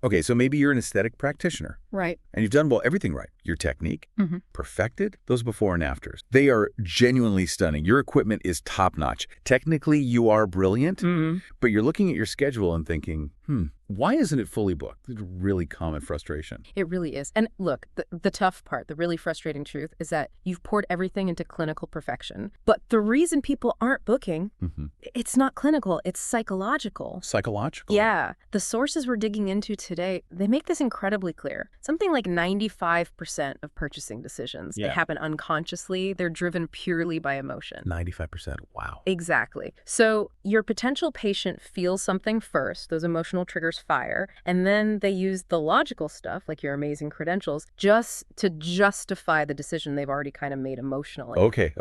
Okay, so maybe you're an aesthetic practitioner. Right. And you've done, well, everything right. Your technique, perfected, those before and afters. They are genuinely stunning. Your equipment is top-notch. Technically, you are brilliant, but you're looking at your schedule and thinking, why isn't it fully booked? It's a really common frustration. It really is. And look, the tough part, the really frustrating truth is that you've poured everything into clinical perfection. But the reason people aren't booking, it's not clinical, it's psychological. Psychological? Yeah. The sources we're digging into today, they make this incredibly clear. Something like 95% of purchasing decisions, they happen unconsciously. They're driven purely by emotion. 95%. Wow. Exactly. So your potential patient feels something first, those emotional triggers fire, and then they use the logical stuff, like your amazing credentials, just to justify the decision they've already kind of made emotionally. Okay.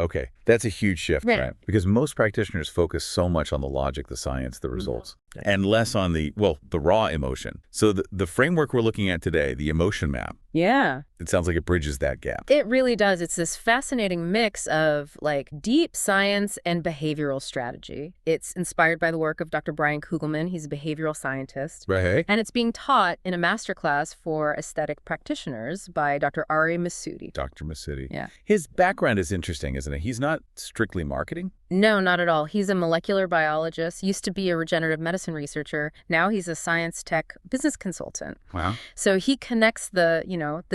That's a huge shift, right? Because most practitioners focus so much on the logic, the science, the results, and less on the raw emotion. So the framework we're looking at today, the emotion map, it sounds like it bridges that gap. It really does. It's this fascinating mix of like deep science and behavioral strategy. It's inspired by the work of Dr. Brian Kugelman. He's a behavioral scientist. Right. And it's being taught in a masterclass for aesthetic practitioners by Dr. Ari Masudi. Dr. Masudi. Yeah. His background is interesting, isn't it? He's not strictly marketing. No, not at all. He's a molecular biologist, used to be a regenerative medicine researcher. Now he's a science tech business consultant. Wow. So he connects the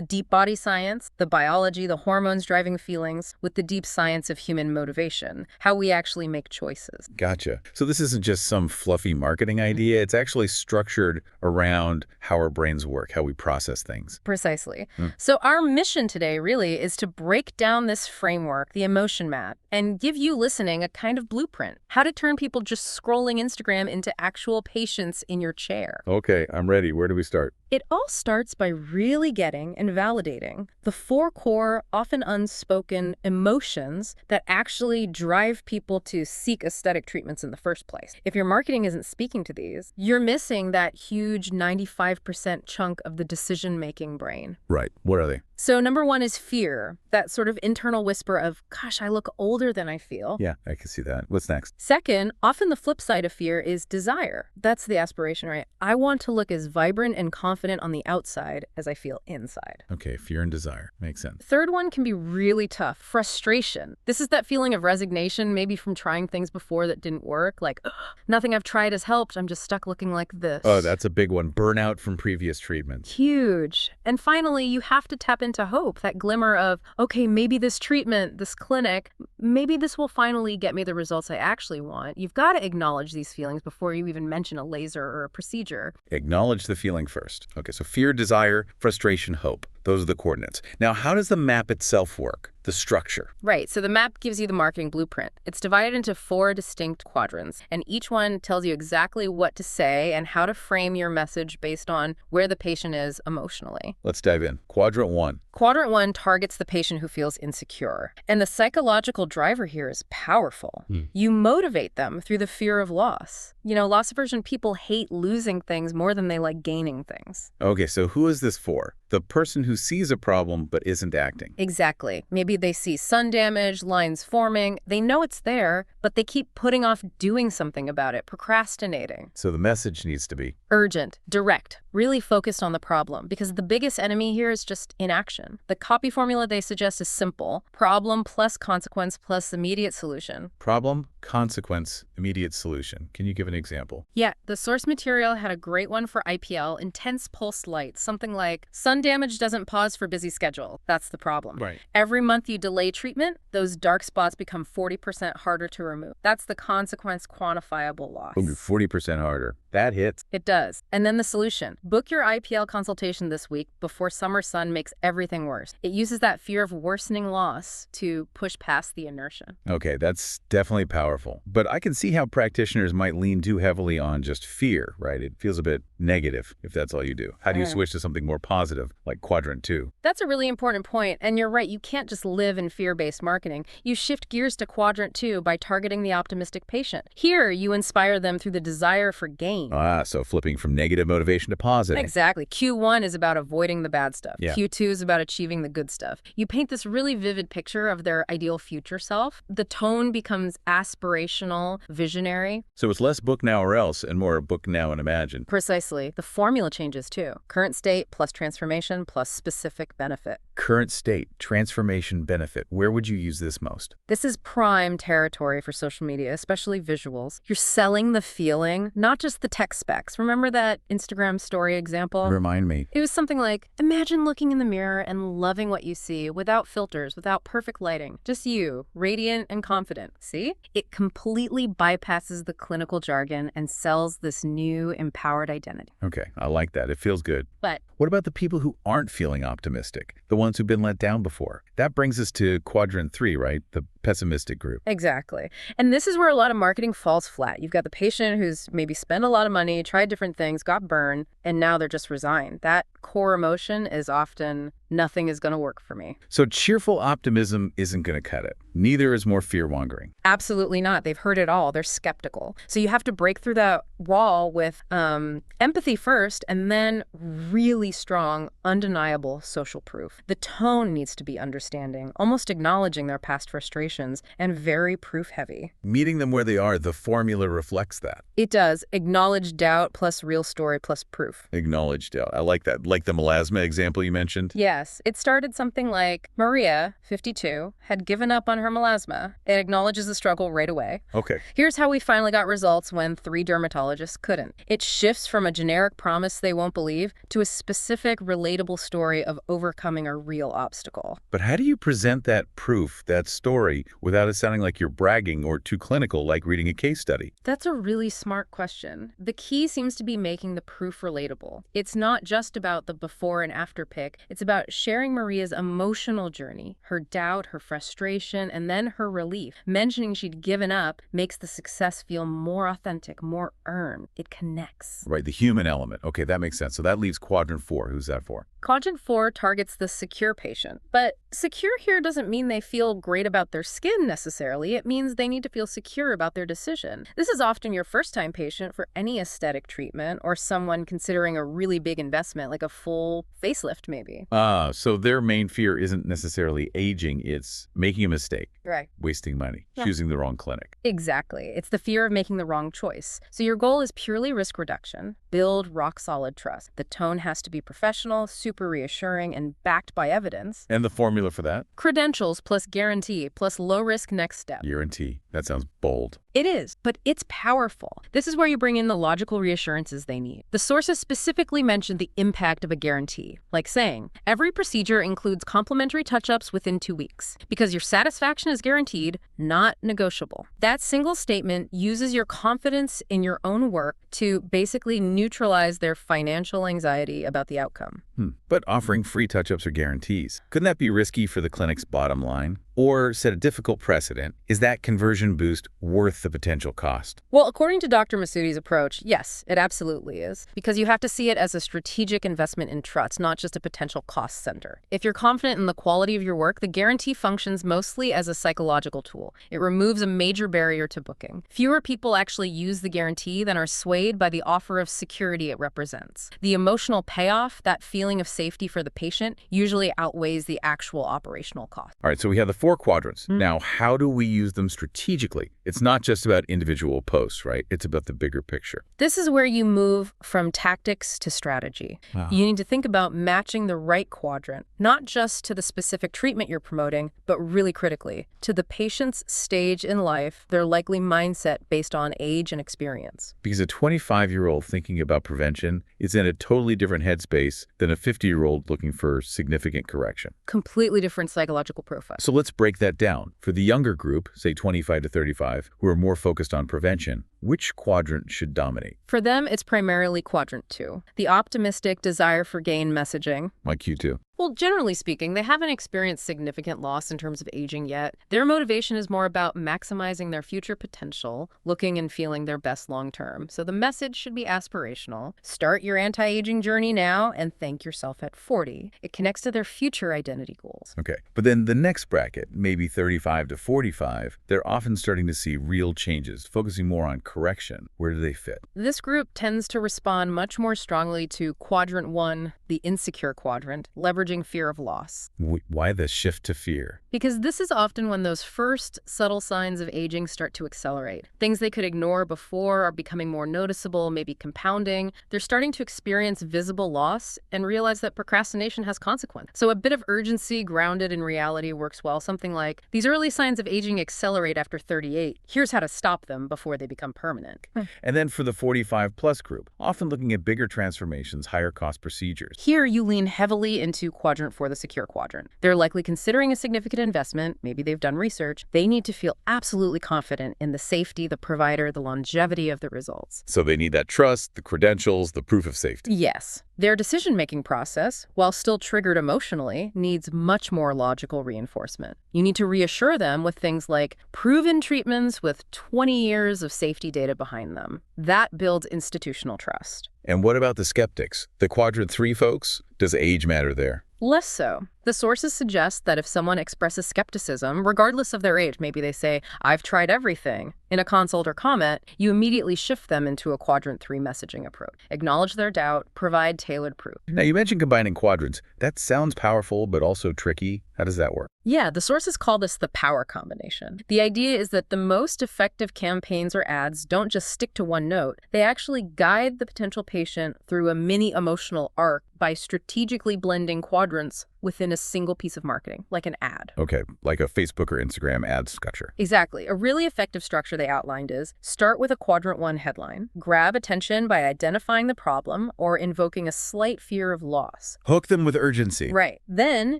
deep body science, the biology, the hormones driving feelings with the deep science of human motivation, how we actually make choices. Gotcha. So this isn't just some fluffy marketing idea. It's actually structured around how our brains work, how we process things. Precisely. So our mission today really is to break down this framework, the emotion map, and give you listening a kind of blueprint, how to turn people just scrolling Instagram into actual patients in your chair. Okay, I'm ready. Where do we start? It all starts by really getting and validating the 4 core, often unspoken emotions that actually drive people to seek aesthetic treatments in the first place. If your marketing isn't speaking to these, you're missing that huge 95% chunk of the decision-making brain. Right. What are they? So number 1 is fear, that sort of internal whisper of, gosh, I look older than I feel. Yeah, I can see that. What's next? Second, often the flip side of fear is desire. That's the aspiration, right? I want to look as vibrant and confident on the outside as I feel inside. Okay, fear and desire. Makes sense. Third one can be really tough. Frustration. This is that feeling of resignation, maybe from trying things before that didn't work. Like, nothing I've tried has helped. I'm just stuck looking like this. Oh, that's a big one. Burnout from previous treatments. Huge. And finally, you have to tap into hope, that glimmer of, okay, maybe this treatment, this clinic, maybe this will finally get me the results I actually want. You've got to acknowledge these feelings before you even mention a laser or a procedure. Acknowledge the feeling first. Okay, so fear, desire, frustration, hope. Those are the coordinates. Now, how does the map itself work? The structure. Right. So the map gives you the marketing blueprint. It's divided into 4 distinct quadrants, and each one tells you exactly what to say and how to frame your message based on where the patient is emotionally. Let's dive in. Quadrant 1. Quadrant 1 targets the patient who feels insecure. And the psychological driver here is powerful. You motivate them through the fear of loss. Loss aversion people hate losing things more than they like gaining things. Okay, so who is this for? The person who sees a problem but isn't acting. Exactly. Maybe they see sun damage, lines forming. They know it's there, but they keep putting off doing something about it, procrastinating. So the message needs to be urgent, direct, really focused on the problem, because the biggest enemy here is just inaction. The copy formula they suggest is simple: problem plus consequence plus immediate solution. Problem, consequence, immediate solution. Can you give an example? Yeah, the source material had a great one for IPL, intense pulsed light, something like, sun damage doesn't pause for busy schedule. That's the problem. Right. Every month you delay treatment, those dark spots become 40% harder to remove. That's the consequence quantifiable loss. 40% harder. That hits. It does. And then the solution. Book your IPL consultation this week before summer sun makes everything worse. It uses that fear of worsening loss to push past the inertia. Okay, that's definitely powerful. But I can see how practitioners might lean too heavily on just fear, right? It feels a bit negative if that's all you do. How do you switch to something more positive, like quadrant 2? That's a really important point. And you're right, you can't just live in fear-based marketing. You shift gears to quadrant 2 by targeting the optimistic patient. Here, you inspire them through the desire for gain. gain. So flipping from negative motivation to positive. Exactly. Q1 is about avoiding the bad stuff. Yeah. Q2 is about achieving the good stuff. You paint this really vivid picture of their ideal future self. The tone becomes aspirational, visionary. So it's less book now or else and more book now and imagine. Precisely. The formula changes too. Current state plus transformation plus specific benefit. Current state, transformation, benefit. Where would you use this most? This is prime territory for social media, especially visuals. You're selling the feeling, not just the tech specs. Remember that Instagram story example? Remind me. It was something like, imagine looking in the mirror and loving what you see without filters, without perfect lighting. Just you, radiant and confident. See? It completely bypasses the clinical jargon and sells this new empowered identity. Okay, I like that. It feels good. But what about the people who aren't feeling optimistic? The ones who've been let down before? That brings us to quadrant 3, right? The pessimistic group. exactly. And this is where a lot of marketing falls flat. You've got the patient who's maybe spent a lot of money, tried different things, got burned, and now they're just resigned. That core emotion is often, nothing is going to work for me. So cheerful optimism isn't going to cut it. Neither is more fear-mongering. Absolutely not. They've heard it all. They're skeptical. So you have to break through that wall with empathy first, and then really strong, undeniable social proof. The tone needs to be understanding, almost acknowledging their past frustrations, and very proof-heavy. Meeting them where they are, the formula reflects that. It does. Acknowledge doubt plus real story plus proof. Acknowledged doubt. I like that. Like the melasma example you mentioned. Yes, it started something like Maria, 52, had given up on her melasma. It acknowledges the struggle right away. Okay. Here's how we finally got results when 3 dermatologists couldn't. It shifts from a generic promise they won't believe to a specific, relatable story of overcoming a real obstacle. But how do you present that proof, that story, without it sounding like you're bragging or too clinical like reading a case study? That's a really smart question. The key seems to be making the proof relatable. It's not just about the before and after pic. It's about sharing Maria's emotional journey, her doubt, her frustration, and then her relief. Mentioning she'd given up makes the success feel more authentic, more earned. It connects. Right, the human element. Okay, that makes sense. So that leaves quadrant 4. Who's that for? Quadrant 4 targets the secure patient. But secure here doesn't mean they feel great about their skin necessarily. It means they need to feel secure about their decision. This is often your first-time patient for any aesthetic treatment or someone considering a really big investment like a full facelift maybe. So their main fear isn't necessarily aging, it's making a mistake. Right. Wasting money, Yeah. choosing the wrong clinic. Exactly. It's the fear of making the wrong choice. So your goal is purely risk reduction. Build rock-solid trust. The tone has to be professional, super reassuring, and backed by evidence. And the formula for that? Credentials plus guarantee plus low-risk next step. Guarantee. That sounds bold. It is, but it's powerful. This is where you bring in the logical reassurances they need. The sources specifically mentioned the impact of a guarantee, like saying, every procedure includes complimentary touch-ups within 2 weeks, because your satisfaction is guaranteed, not negotiable. That single statement uses your confidence in your own work to basically neutralize their financial anxiety about the outcome. But offering free touch-ups or guarantees, couldn't that be risky for the clinic's bottom line? Or set a difficult precedent? Is that conversion boost worth the potential cost? Well, according to Dr. Masudi's approach, yes, it absolutely is. Because you have to see it as a strategic investment in trust, not just a potential cost center. If you're confident in the quality of your work, the guarantee functions mostly as a psychological tool. It removes a major barrier to booking. Fewer people actually use the guarantee than are swayed by the offer of security it represents. The emotional payoff, that feeling of safety for the patient, usually outweighs the actual operational cost. All right, so we have the 4 quadrants. Now, how do we use them strategically? It's not just about individual posts, right? It's about the bigger picture. This is where you move from tactics to strategy. Wow. You need to think about matching the right quadrant, not just to the specific treatment you're promoting, but really critically, to the patient's stage in life, their likely mindset based on age and experience. Because a 25-year-old thinking about prevention is in a totally different headspace than a 50-year-old looking for significant correction. Completely different psychological profile. So let's break that down. For the younger group, say 25 to 35, who are more focused on prevention, which quadrant should dominate? For them, it's primarily quadrant 2, the optimistic desire for gain messaging. Like Q2. Well, generally speaking, they haven't experienced significant loss in terms of aging yet. Their motivation is more about maximizing their future potential, looking and feeling their best long term. So the message should be aspirational. Start your anti-aging journey now and thank yourself at 40. It connects to their future identity goals. Okay, but then the next bracket, maybe 35 to 45, they're often starting to see real changes, focusing more on correction, where do they fit? This group tends to respond much more strongly to quadrant 1, the insecure quadrant, leveraging fear of loss. Why the shift to fear? Because this is often when those first subtle signs of aging start to accelerate. Things they could ignore before are becoming more noticeable, maybe compounding. They're starting to experience visible loss and realize that procrastination has consequence. So a bit of urgency grounded in reality works well. Something like, these early signs of aging accelerate after 38. Here's how to stop them before they become permanent. And then for the 45-plus group, often looking at bigger transformations, higher cost procedures. Here, you lean heavily into quadrant 4, the secure quadrant. They're likely considering a significant investment. Maybe they've done research. They need to feel absolutely confident in the safety, the provider, the longevity of the results. So they need that trust, the credentials, the proof of safety. Yes. Their decision-making process, while still triggered emotionally, needs much more logical reinforcement. You need to reassure them with things like proven treatments with 20 years of safety data behind them. That builds institutional trust. And what about the skeptics? The quadrant 3 folks? Does age matter there? Less so. The sources suggest that if someone expresses skepticism, regardless of their age, maybe they say, I've tried everything, in a consult or comment, you immediately shift them into a quadrant 3 messaging approach. Acknowledge their doubt, provide tailored proof. Now, you mentioned combining quadrants. That sounds powerful, but also tricky. How does that work? Yeah, the sources call this the power combination. The idea is that the most effective campaigns or ads don't just stick to one note. They actually guide the potential patient through a mini emotional arc by strategically blending quadrants within a single piece of marketing, like an ad. Okay, like a Facebook or Instagram ad structure. Exactly. A really effective structure they outlined is start with a quadrant 1 headline, grab attention by identifying the problem or invoking a slight fear of loss. Hook them with urgency. Right. Then,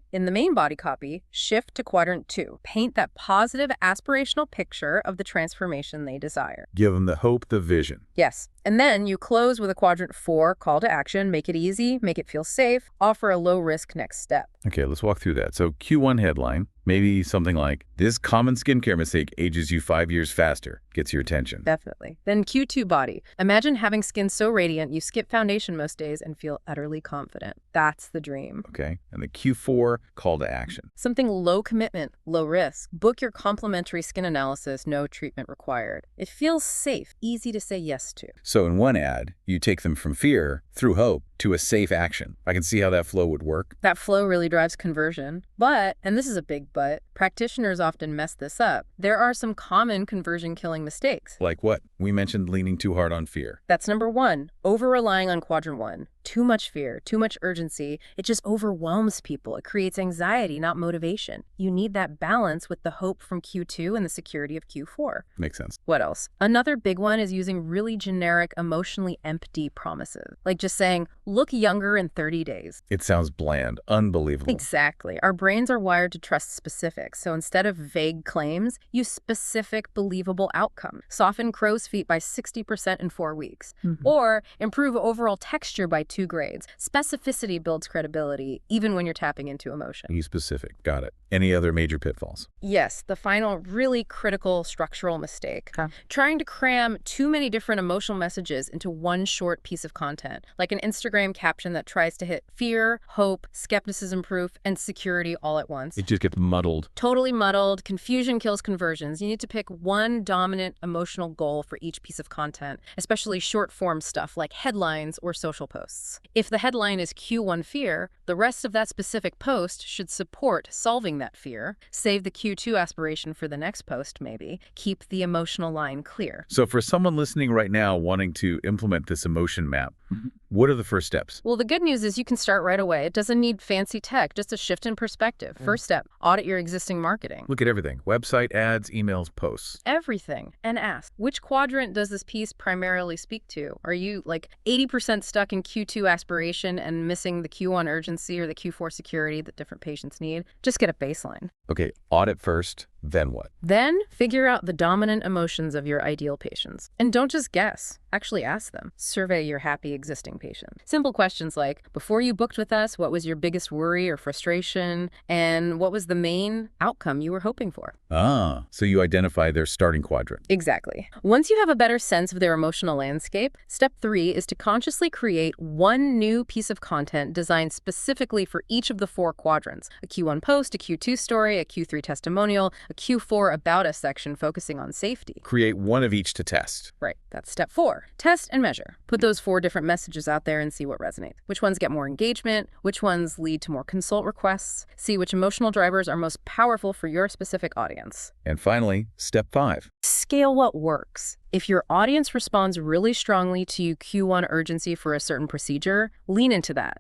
in the main body copy, shift to quadrant 2. Paint that positive, aspirational picture of the transformation they desire. Give them the hope, the vision. Yes. And then you close with a quadrant 4 call to action. Make it easy, make it feel safe, offer a low-risk next step. Okay, let's walk through that. So Q1 headline, maybe something like, this common skincare mistake ages you 5 years faster, gets your attention. Definitely. Then Q2 body. Imagine having skin so radiant you skip foundation most days and feel utterly confident. That's the dream. Okay, and the Q4 call to action. Something low commitment, low risk. Book your complimentary skin analysis, no treatment required. It feels safe, easy to say yes to. So in one ad, you take them from fear, through hope, to a safe action. I can see how that flow would work. That flow really drives conversion. But, and this is a big but, practitioners often mess this up. There are some common conversion-killing mistakes. Like what? We mentioned leaning too hard on fear. That's number 1, over-relying on quadrant 1. Too much fear, too much urgency. It just overwhelms people. It creates anxiety, not motivation. You need that balance with the hope from Q2 and the security of Q4. Makes sense. What else? Another big one is using really generic, emotionally empty promises. Like just saying, look younger in 30 days. It sounds bland, unbelievable. Exactly. Our brains are wired to trust specifics. So instead of vague claims, use specific, believable outcome. Soften crow's feet by 60% in 4 weeks. Or improve overall texture by 2 grades. Specificity builds credibility, even when you're tapping into emotion. Be specific. Got it. Any other major pitfalls? Yes, the final really critical structural mistake. Trying to cram too many different emotional messages into one short piece of content, like an Instagram caption that tries to hit fear, hope, skepticism proof, and security all at once. It just gets muddled. Totally muddled. Confusion kills conversions. You need to pick one dominant emotional goal for each piece of content, especially short-form stuff like headlines or social posts. If the headline is Q1 fear, the rest of that specific post should support solving that fear. Save the Q2 aspiration for the next post, maybe. Keep the emotional line clear. So for someone listening right now wanting to implement this emotion map, what are the first steps? Well, the good news is you can start right away. It doesn't need fancy tech, just a shift in perspective. First step, audit your existing marketing. Look at everything. Website, ads, emails, posts. Everything. And ask, which quadrant does this piece primarily speak to? Are you like 80% stuck in Q2 aspiration and missing the Q1 urgency or the Q4 security that different patients need? Just get a baseline. Okay, audit first, then what? Then figure out the dominant emotions of your ideal patients. And don't just guess. Actually ask them. Survey your happy existing patient. Simple questions like, before you booked with us, what was your biggest worry or frustration? And what was the main outcome you were hoping for? Ah, so you identify their starting quadrant. Exactly. Once you have a better sense of their emotional landscape, step 3 is to consciously create one new piece of content designed specifically for each of the 4 quadrants. A Q1 post, a Q2 story, a Q3 testimonial, a Q4 About Us section focusing on safety. Create one of each to test. Right, that's step 4. Test and measure. Put those 4 different messages out there and see what resonates. Which ones get more engagement? Which ones lead to more consult requests? See which emotional drivers are most powerful for your specific audience. And finally, step 5. Scale what works. If your audience responds really strongly to Q1 urgency for a certain procedure, lean into that.